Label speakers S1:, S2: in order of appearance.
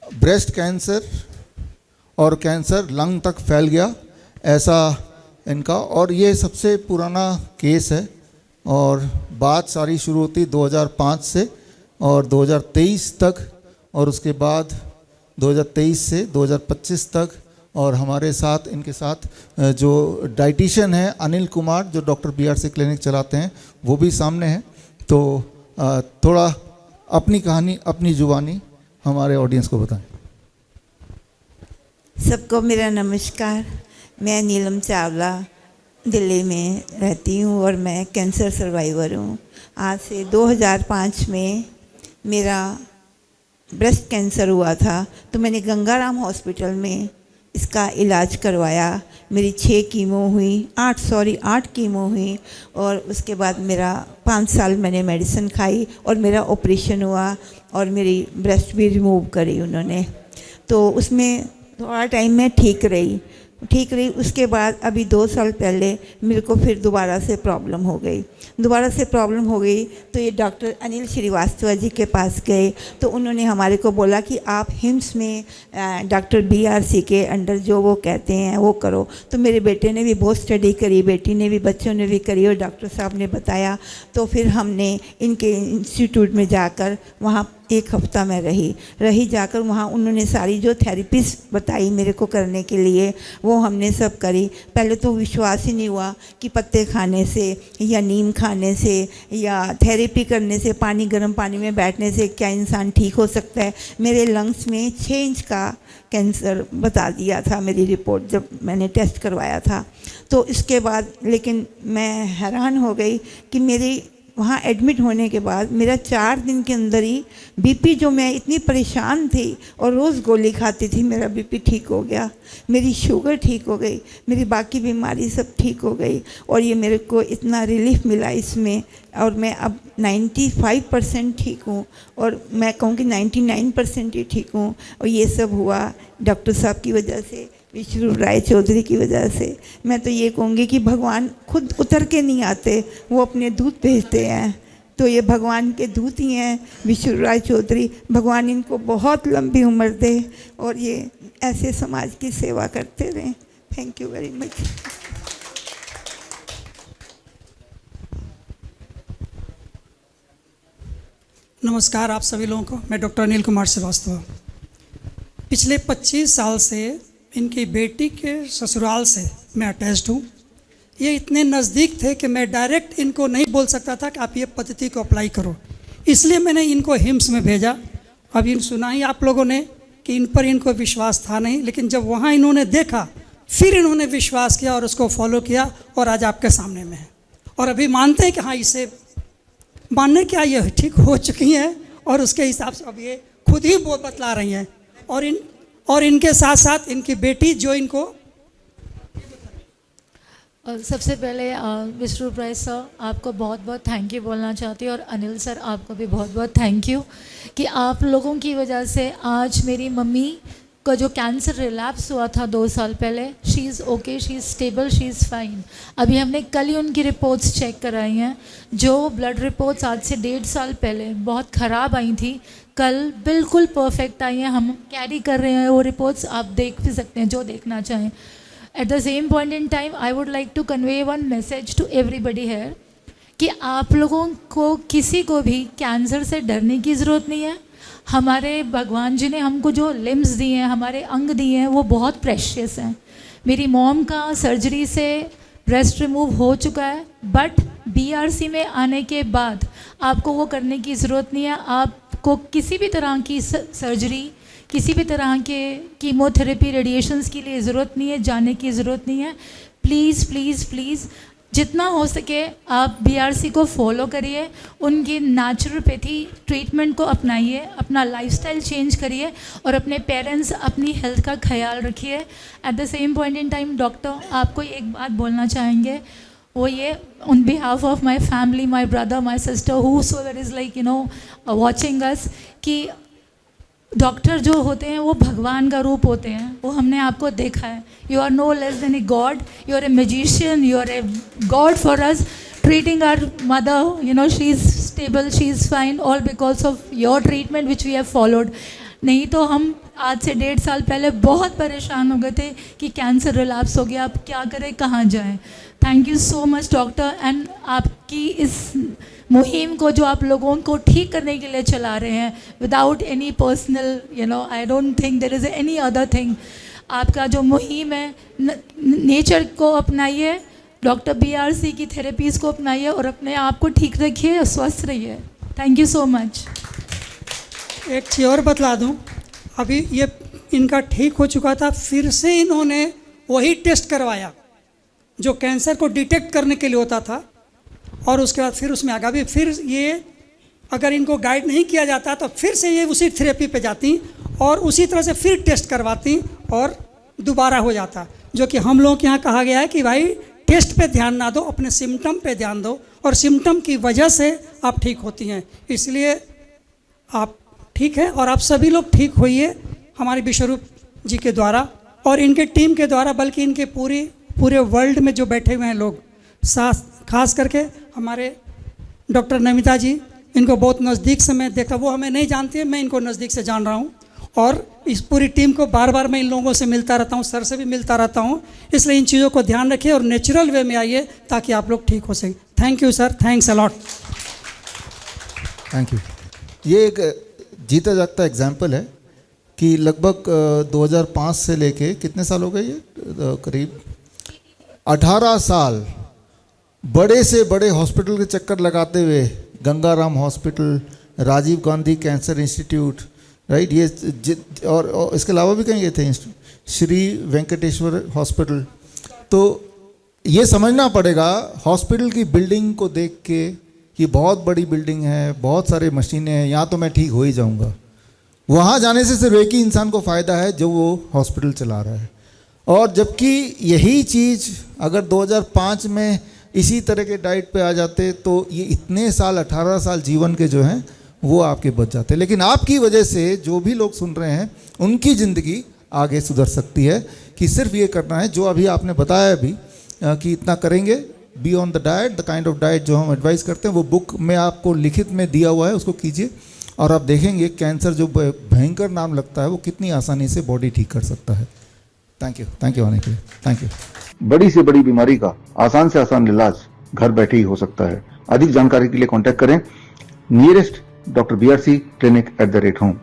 S1: Breast cancer और cancer lung तक फैल गया, ऐसा इनका। और ये सबसे पुराना केस है और बात सारी शुरू होती 2005 से और 2023 तक, और उसके बाद 2023 से 2025 तक। और हमारे साथ इनके साथ जो डाइटिशियन है अनिल कुमार, जो डॉक्टर BRC क्लिनिक चलाते हैं, वो भी सामने हैं। तो थोड़ा अपनी कहानी अपनी जुबानी हमारे ऑडियंस को बताएं।
S2: सबको मेरा नमस्कार। मैं नीलम चावला दिल्ली में रहती हूँ और मैं कैंसर सर्वाइवर हूँ। आज से 2005 में मेरा ब्रेस्ट कैंसर हुआ था, तो मैंने गंगाराम हॉस्पिटल में इसका इलाज करवाया। मेरी 6 कीमो हुई, 8 कीमो हुई, और उसके बाद मेरा 5 साल मैंने मेडिसिन खाई और मेरा ऑपरेशन हुआ और मेरी ब्रेस्ट भी रिमूव करी उन्होंने। तो उसमें थोड़ा टाइम में ठीक रही। उसके बाद अभी 2 साल पहले मेरे को फिर दोबारा से प्रॉब्लम हो गई। तो ये डॉक्टर अनिल श्रीवास्तव जी के पास गए, तो उन्होंने हमारे को बोला कि आप हिम्स में डॉक्टर BRC के अंडर जो वो कहते हैं वो करो। तो मेरे बेटे ने भी बहुत स्टडी करी, बेटी ने भी, बच्चों ने भी करी, और डॉक्टर साहब ने बताया। तो फिर हमने इनके इंस्टीट्यूट में जाकर वहाँ 1 हफ्ता में रही जाकर वहाँ उन्होंने सारी जो थेरेपीज बताई मेरे को करने के लिए, वो हमने सब करी। पहले तो विश्वास ही नहीं हुआ कि पत्ते खाने से या नीम खाने से या थेरेपी करने से, गर्म पानी में बैठने से क्या इंसान ठीक हो सकता है। मेरे लंग्स में 6 इंच का कैंसर बता दिया था मेरी रिपोर्ट जब मैंने टेस्ट करवाया था। तो इसके बाद लेकिन मैं हैरान हो गई कि मेरी वहाँ एडमिट होने के बाद मेरा 4 दिन के अंदर ही BP, जो मैं इतनी परेशान थी और रोज़ गोली खाती थी, मेरा BP ठीक हो गया, मेरी शुगर ठीक हो गई, मेरी बाकी बीमारी सब ठीक हो गई। और ये मेरे को इतना रिलीफ मिला इसमें, और मैं अब 95% ठीक हूँ, और मैं कहूँ कि 99% ही ठीक हूँ। और ये सब हुआ डॉक्टर साहब की वजह से, विष्णु राय चौधरी की वजह से। मैं तो ये कहूँगी कि भगवान खुद उतर के नहीं आते, वो अपने दूत भेजते हैं। तो ये भगवान के दूत ही हैं विष्णु राय चौधरी। भगवान इनको बहुत लंबी उम्र दे और ये ऐसे समाज की सेवा करते रहें। Thank you very much.
S3: नमस्कार आप सभी लोगों को। मैं डॉक्टर अनिल कुमार श्रीवास्तव। पिछले 25 साल से इनकी बेटी के ससुराल से मैं अटैच्ड हूँ। ये इतने नज़दीक थे कि मैं डायरेक्ट इनको नहीं बोल सकता था कि आप ये पद्धति को अप्लाई करो, इसलिए मैंने इनको हिम्स में भेजा। अब इन सुना ही आप लोगों ने कि इन पर इनको विश्वास था नहीं, लेकिन जब वहाँ इन्होंने देखा फिर इन्होंने विश्वास किया और उसको फॉलो किया, और आज आपके सामने में है। और अभी मानते हैं कि हाँ, इसे मानने क्या, ये ठीक हो चुकी हैं और उसके हिसाब से अब ये खुद ही वो बतला रही हैं। और इनके साथ साथ इनकी बेटी जो इनको
S4: सबसे पहले विष्णु राय सर आपको बहुत बहुत थैंक यू बोलना चाहती हूँ, और अनिल सर आपको भी बहुत बहुत थैंक यू कि आप लोगों की वजह से आज मेरी मम्मी का जो कैंसर रिलैप्स हुआ था 2 साल पहले, she is okay, she is stable, she is fine. अभी हमने कल ही उनकी रिपोर्ट्स चेक कराई हैं। जो ब्लड रिपोर्ट्स आज से 1.5 साल पहले बहुत ख़राब आई थी, कल बिल्कुल परफेक्ट आई हैं। हम कैरी कर रहे हैं वो रिपोर्ट्स, आप देख भी सकते हैं जो देखना चाहें। At the same point in time I would like to convey one message to everybody here कि आप लोगों को किसी को भी कैंसर से डरने की ज़रूरत नहीं है। हमारे भगवान जी ने हमको जो लिम्स दिए हैं, हमारे अंग दिए हैं, वो बहुत प्रेशियस हैं। मेरी मॉम का सर्जरी से ब्रेस्ट रिमूव हो चुका है, बट BRC में आने के बाद आपको वो करने की ज़रूरत नहीं है। आपको किसी भी तरह की सर्जरी, किसी भी तरह के कीमोथेरेपी, रेडिएशंस के लिए ज़रूरत नहीं है, जाने की ज़रूरत नहीं है। प्लीज़ प्लीज़ प्लीज़ जितना हो सके आप BRC को फॉलो करिए, उनकी नेचुरोपैथी ट्रीटमेंट को अपनाइए, अपना लाइफस्टाइल चेंज करिए और अपने पेरेंट्स, अपनी हेल्थ का ख्याल रखिए। Eight the same point in time doctor आपको एक बात बोलना चाहेंगे, वो ये on behalf of my family, my brother, my sister, whosoever is like watching us, कि डॉक्टर जो होते हैं वो भगवान का रूप होते हैं। वो हमने आपको देखा है। You are no less than a god, you are a magician, you are a god for us, treating our mother, she is stable, she is fine, all because of your treatment which we have followed. नहीं तो हम आज से 1.5 साल पहले बहुत परेशान हो गए थे कि कैंसर रिलैप्स हो गया, अब क्या करें, कहाँ जाएं। Thank you so much doctor, and आपकी इस मुहिम को जो आप लोगों को ठीक करने के लिए चला रहे हैं without any personal I don't think there is any other thing. आपका जो मुहिम है, नेचर को अपनाइए, डॉक्टर BRC की थेरेपीज़ को अपनाइए और अपने आप को ठीक रखिए, स्वस्थ रहिए। Thank you so much.
S3: एक चीज़ और बतला दूं, अभी ये इनका ठीक हो चुका था, फिर से इन्होंने वही टेस्ट करवाया जो कैंसर को डिटेक्ट करने के लिए होता था, और उसके बाद फिर उसमें आगे भी फिर ये अगर इनको गाइड नहीं किया जाता तो फिर से ये उसी थेरेपी पे जाती और उसी तरह से फिर टेस्ट करवाती और दोबारा हो जाता। जो कि हम लोगों के यहाँ कहा गया है कि भाई टेस्ट पे ध्यान ना दो, अपने सिम्टम पे ध्यान दो, और सिम्टम की वजह से आप ठीक होती हैं। इसलिए आप ठीक हैं और आप सभी लोग ठीक होइए हमारे विश्वरूप जी के द्वारा और इनके टीम के द्वारा, बल्कि इनके पूरे वर्ल्ड में जो बैठे हुए हैं लोग, खास करके हमारे डॉक्टर नमिता जी, इनको बहुत नज़दीक से मैं देखा, वो हमें नहीं जानती है, मैं इनको नज़दीक से जान रहा हूँ, और इस पूरी टीम को बार बार मैं इन लोगों से मिलता रहता हूँ, सर से भी मिलता रहता हूँ। इसलिए इन चीज़ों को ध्यान रखिए और नेचुरल वे में आइए ताकि आप लोग ठीक हो सकें। Thank you sir, thanks a lot.
S1: Thank you. ये एक जीता जागता एग्जाम्पल है कि लगभग 2005 से लेके कितने साल हो गए, ये करीब 18 साल बड़े से बड़े हॉस्पिटल के चक्कर लगाते हुए, Gangaram hospital, Rajiv Gandhi cancer institute, right, ये और इसके अलावा भी कहीं गए थे, श्री वेंकटेश्वर हॉस्पिटल। तो ये समझना पड़ेगा हॉस्पिटल की बिल्डिंग को देख के कि बहुत बड़ी बिल्डिंग है, बहुत सारे मशीनें हैं, यहाँ तो मैं ठीक हो ही जाऊँगा। वहाँ जाने से सिर्फ एक ही इंसान को फ़ायदा है जो वो हॉस्पिटल चला रहा है। और जबकि यही चीज़ अगर 2005 में इसी तरह के डाइट पे आ जाते तो ये इतने साल, 18 साल जीवन के जो हैं वो आपके बच जाते। लेकिन आपकी वजह से जो भी लोग सुन रहे हैं उनकी ज़िंदगी आगे सुधर सकती है कि सिर्फ ये करना है जो अभी आपने बताया अभी कि इतना करेंगे, be on the diet, the kind of diet जो हम एडवाइस करते हैं वो बुक में आपको लिखित में दिया हुआ है, उसको कीजिए और आप देखेंगे कैंसर जो भयंकर नाम लगता है वो कितनी आसानी से बॉडी ठीक कर सकता है। थैंक यू आने के लिए, थैंक यू।
S5: बड़ी से बड़ी बीमारी का आसान से आसान इलाज घर बैठे ही हो सकता है। अधिक जानकारी के लिए कांटेक्ट करें nearest doctor BRC clinic @home।